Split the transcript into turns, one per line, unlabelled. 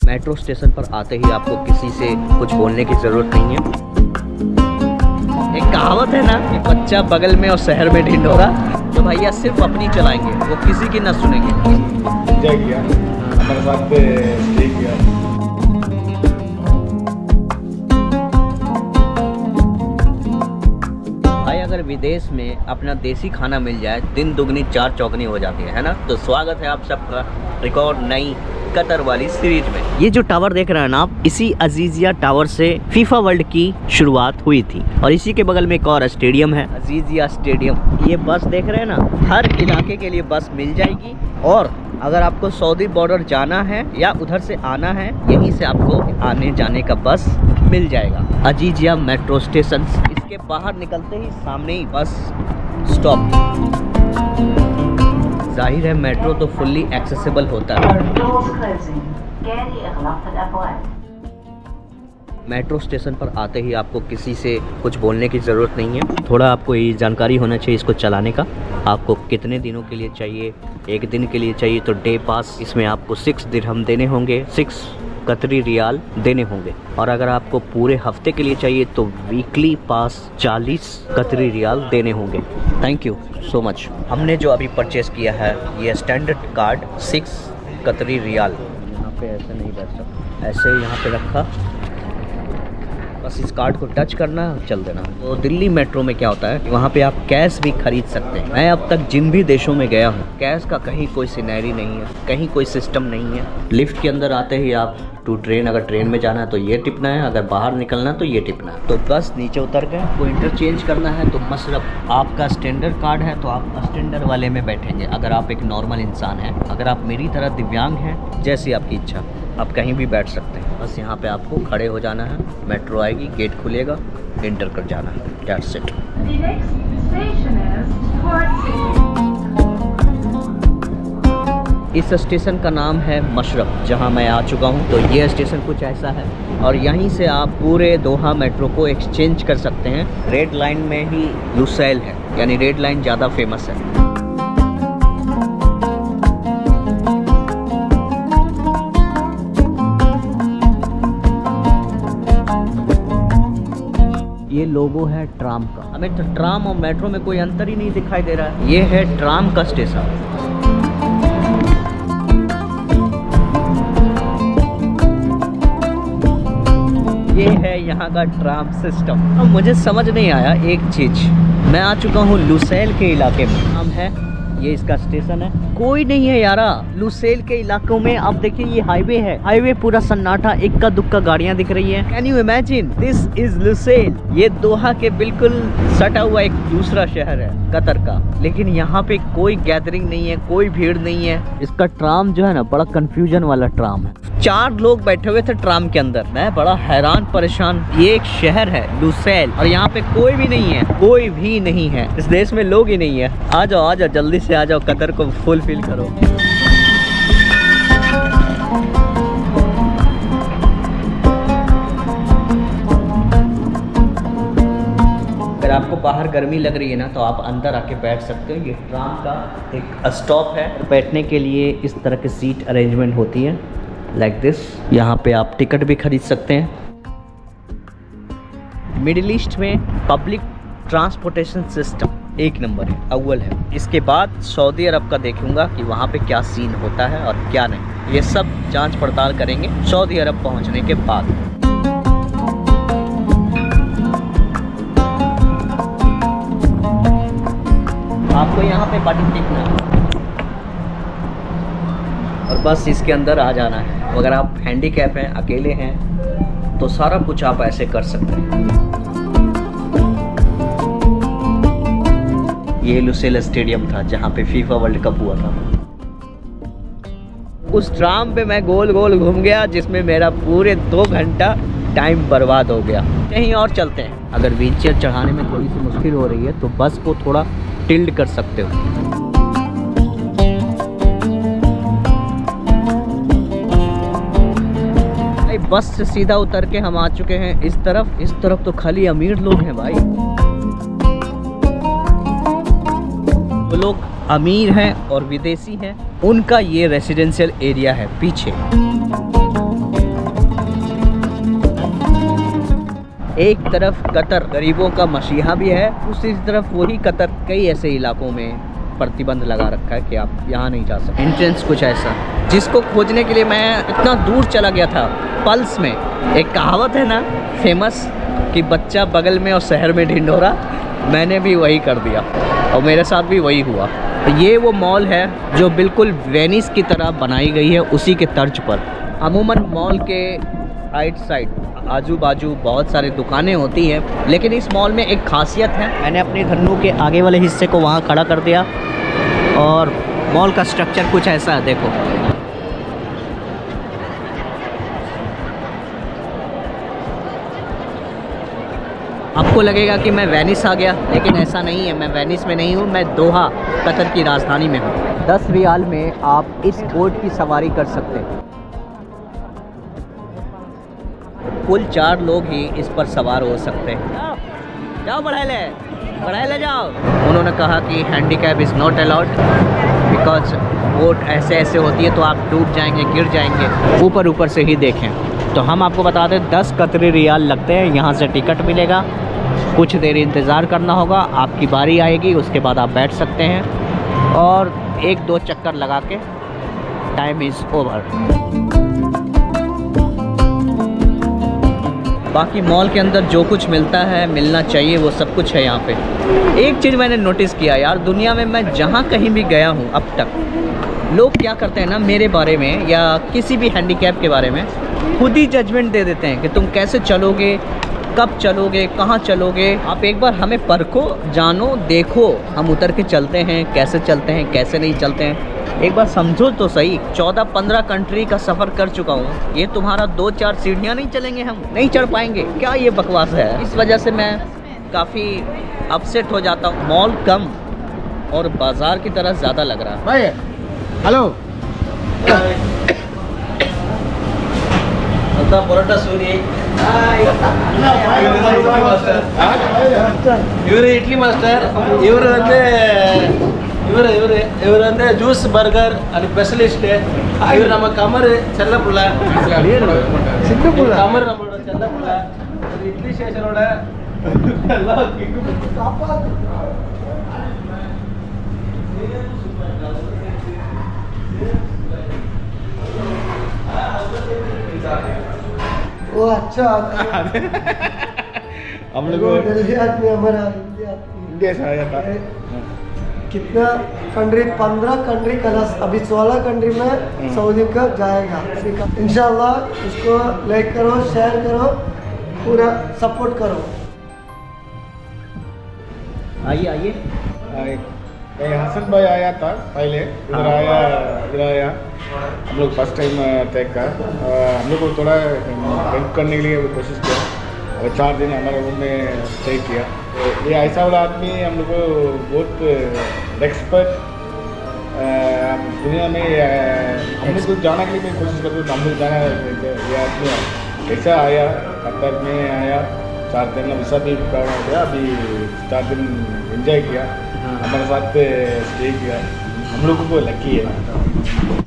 Metro station पर आते ही आपको किसी से कुछ बोलने की जरूरत नहीं है। एक कहावत है ना कि बच्चा बगल में और शहर में ढिंढोरा, तो भैया सिर्फ अपनी चलाएंगे, वो किसी की ना सुनेंगे।
हमारे साथ ठीक है।
भाई अगर विदेश में अपना देसी खाना मिल जाए, दिन दुगनी चार चौगनी हो जाती है ना। तो स्वागत है आप सबका रिकॉर्ड नई कतर वाली सीरीज में। ये जो टावर देख रहे हैं ना आप, इसी अजीजिया टावर से फीफा वर्ल्ड की शुरुआत हुई थी और इसी के बगल में एक और स्टेडियम है, अजीजिया स्टेडियम। ये बस देख रहे हैं ना, हर इलाके के लिए बस मिल जाएगी। और अगर आपको सऊदी बॉर्डर जाना है या उधर से आना है, यहीं से आपको आने जाने का बस मिल जाएगा। अजीजिया मेट्रो स्टेशन, इसके बाहर निकलते ही सामने ही बस स्टॉप। जाहिर है मेट्रो तो फुल्ली एक्सेसिबल होता है। मेट्रो स्टेशन पर आते ही आपको किसी से कुछ बोलने की ज़रूरत नहीं है। थोड़ा आपको ये जानकारी होना चाहिए इसको चलाने का। आपको कितने दिनों के लिए चाहिए, एक दिन के लिए चाहिए तो डे पास, इसमें आपको 6 दिरहम देने होंगे, 6 कतरी रियाल देने होंगे। और अगर आपको पूरे हफ्ते के लिए चाहिए तो वीकली पास 40 कतरी रियाल देने होंगे। Thank you so much. हमने जो अभी परचेस किया है ये स्टैंडर्ड कार्ड 6 कतरी रियाल। यहाँ पे ऐसे नहीं बैठ सकता, ऐसे ही यहाँ पे रखा, बस इस कार्ड को टच करना है, चल देना। तो दिल्ली मेट्रो में क्या होता है कि वहाँ पे आप कैश भी खरीद सकते हैं। मैं अब तक जिन भी देशों में गया हूँ, कैश का कहीं कोई सिनेरी नहीं है, कहीं कोई सिस्टम नहीं है। लिफ्ट के अंदर आते ही आप टू ट्रेन, अगर ट्रेन में जाना है तो ये टिपना है, अगर बाहर निकलना है तो ये टिपना है। तो बस नीचे उतर गए, कोई इंटरचेंज करना है तो मसरफ आपका स्टैंडर्ड कार्ड है तो आप स्टैंडर्ड वाले में बैठेंगे। अगर आप एक नॉर्मल इंसान हैं, अगर आप मेरी तरह दिव्यांग हैं, जैसी आपकी इच्छा, आप कहीं भी बैठ सकते हैं। बस यहाँ पे आपको खड़े हो जाना है, मेट्रो आएगी, गेट खुलेगा, एंटर कर जाना है, दैट्स इट। इस स्टेशन का नाम है मशरफ, जहाँ मैं आ चुका हूँ। तो ये स्टेशन कुछ ऐसा है और यहीं से आप पूरे दोहा मेट्रो को एक्सचेंज कर सकते हैं। रेड लाइन में ही लुसैल है, यानी रेड लाइन ज़्यादा फेमस है। ये लोगो है ट्राम का। हमें तो ट्राम और मेट्रो में कोई अंतर ही नहीं दिखाई दे रहा है। ये है ट्राम का स्टेशन। ये है यहाँ का ट्राम सिस्टम। अब मुझे समझ नहीं आया एक चीज, मैं आ चुका हूँ लुसैल के इलाके में, नाम है, ये इसका स्टेशन है, कोई नहीं है यारा। लुसैल के इलाकों में आप देखिए ये हाईवे है, हाईवे पूरा सन्नाटा, इक्का दुक्का गाड़ियां दिख रही हैं। Can you imagine, this is Lusail. ये दोहा के बिल्कुल सटा हुआ एक दूसरा शहर है कतर का, लेकिन यहाँ पे कोई गैदरिंग नहीं है, कोई भीड़ नहीं है। इसका ट्राम जो है ना, बड़ा कंफ्यूजन वाला ट्राम है। 4 लोग बैठे हुए थे ट्राम के अंदर, मैं बड़ा हैरान परेशान। ये एक शहर है लुसैल और यहाँ पे कोई भी नहीं है, कोई भी नहीं है। इस देश में लोग ही नहीं है। आ जाओ जल्दी से आ जाओ, कतर को फुल फील करो। अगर आपको बाहर गर्मी लग रही है ना तो आप अंदर आके बैठ सकते हो। ये ट्राम का एक स्टॉप है, बैठने के लिए इस तरह की सीट अरेंजमेंट होती है, लाइक दिस। यहाँ पे आप टिकट भी खरीद सकते हैं। मिडिल ईस्ट में पब्लिक ट्रांसपोर्टेशन सिस्टम एक नंबर है, अव्वल है। इसके बाद सऊदी अरब का देखूंगा कि वहाँ पे क्या सीन होता है और क्या नहीं। ये सब जांच पड़ताल करेंगे सऊदी अरब पहुँचने के बाद। आपको यहाँ पे बटन टिपना है और बस इसके अंदर आ जाना है। अगर आप हैंडीकैप हैं, अकेले हैं, तो सारा कुछ आप ऐसे कर सकते हैं। ये लुसैल स्टेडियम था जहाँ पे फीफा वर्ल्ड कप हुआ था। उस ट्राम पे मैं गोल गोल घूम गया, जिसमें मेरा पूरे 2 घंटा टाइम बर्बाद हो गया। कहीं और चलते हैं। अगर व्हीलचेयर चढ़ाने में थोड़ी सी मुश्किल हो रही है तो बस को थोड़ा टिल्ड कर सकते हो। बस से सीधा उतर के हम आ चुके हैं इस तरफ। इस तरफ तो खाली अमीर लोग हैं भाई। वो लोग अमीर हैं और विदेशी हैं, उनका ये रेसिडेंशियल एरिया है पीछे। एक तरफ कतर गरीबों का मसीहा भी है, दूसरी तरफ वही कतर कई ऐसे इलाकों में प्रतिबंध लगा रखा है कि आप यहाँ नहीं जा सकते। एंट्रेंस कुछ ऐसा जिसको खोजने के लिए मैं इतना दूर चला गया था। पल्स में एक कहावत है ना फेमस कि बच्चा बगल में और शहर में ढिंढोरा, मैंने भी वही कर दिया और मेरे साथ भी वही हुआ। ये वो मॉल है जो बिल्कुल वेनिस की तरह बनाई गई है, उसी के तर्ज पर। अमूमन मॉल के राइट साइड आजू बाजू बहुत सारी दुकानें होती हैं, लेकिन इस मॉल में एक खासियत है। मैंने अपने धन्नू के आगे वाले हिस्से को वहाँ खड़ा कर दिया और मॉल का स्ट्रक्चर कुछ ऐसा है, देखो। आपको लगेगा कि मैं वेनिस आ गया, लेकिन ऐसा नहीं है। मैं वेनिस में नहीं हूँ, मैं दोहा कतर की राजधानी में हूँ। 10 रियाल में आप इस बोट की सवारी कर सकते हैं। कुल 4 लोग ही इस पर सवार हो सकते हैं। जाओ बढ़ाई ले जाओ। उन्होंने कहा कि handicap is not allowed because boat ऐसे होती है तो आप डूब जाएंगे, गिर जाएंगे। ऊपर से ही देखें तो हम आपको बता दें 10 कतरी रियाल लगते हैं। यहाँ से टिकट मिलेगा, कुछ देर इंतज़ार करना होगा, आपकी बारी आएगी, उसके बाद आप बैठ सकते हैं और 1-2 चक्कर लगा के टाइम इज़ ओवर। बाकी मॉल के अंदर जो कुछ मिलता है, मिलना चाहिए, वो सब कुछ है यहाँ पे। एक चीज़ मैंने नोटिस किया यार, दुनिया में मैं जहाँ कहीं भी गया हूँ अब तक, लोग क्या करते हैं ना, मेरे बारे में या किसी भी हैंडीकैप के बारे में खुद ही जजमेंट दे देते हैं कि तुम कैसे चलोगे, कब चलोगे, कहाँ चलोगे। आप एक बार हमें परखो, जानो, देखो हम उतर के चलते हैं, कैसे चलते हैं, कैसे नहीं चलते हैं। एक बार समझो तो सही। 14-15 कंट्री का सफ़र कर चुका हूँ, ये तुम्हारा 2-4 सीढ़ियाँ नहीं चलेंगे, हम नहीं चढ़ पाएंगे क्या? ये बकवास है। इस वजह से मैं काफ़ी अपसेट हो जाता हूँ। मॉल कम और बाज़ार की तरह ज़्यादा लग रहा है।
भाई हेलो
ಪರೋಟ ಸೂರಿ ಇವರು ಇಡ್ಲಿ ಮಾಸ್ಟರ್, ಇವರು வந்து இவர் வந்து ஜூஸ் பர்கர் அது ஸ்பெஷலிஸ்ட். இவர் நம்ம கமர் செல்லப்புள்ள கமர் நம்மளோட செல்லப்புள்ள இட்லி ஸ்டேஷனோட
वो अच्छा
हम लोग
दिल्ली आदमी, हमारा इंडिया
इंडिया से आया था।
कितना कंट्री, 15 कंट्री क्लास, अभी 16 कंट्री में सऊदी का जाएगा। इंशाल्लाह इसको लाइक करो, शेयर करो, पूरा सपोर्ट करो।
आइए
हसन भाई आया था पहले, इधर आया। हम लोग फर्स्ट टाइम देखा, हम लोग को थोड़ा हेल्प करने के लिए कोशिश किया और 4 दिन हमारे रूम में स्टे किया। ये ऐसा वाला आदमी हम लोग को बहुत एक्सपर्ट दुनिया में हम लोग को जाने के लिए मैं कोशिश करते थे। हम लोग जाना, ये आदमी कैसा आया, कतर में आया, 4 दिन का विसा भी करना गया, अभी 4 दिन एंजॉय किया, हमारे साथ स्टे किया। हम लोगों को लकी है।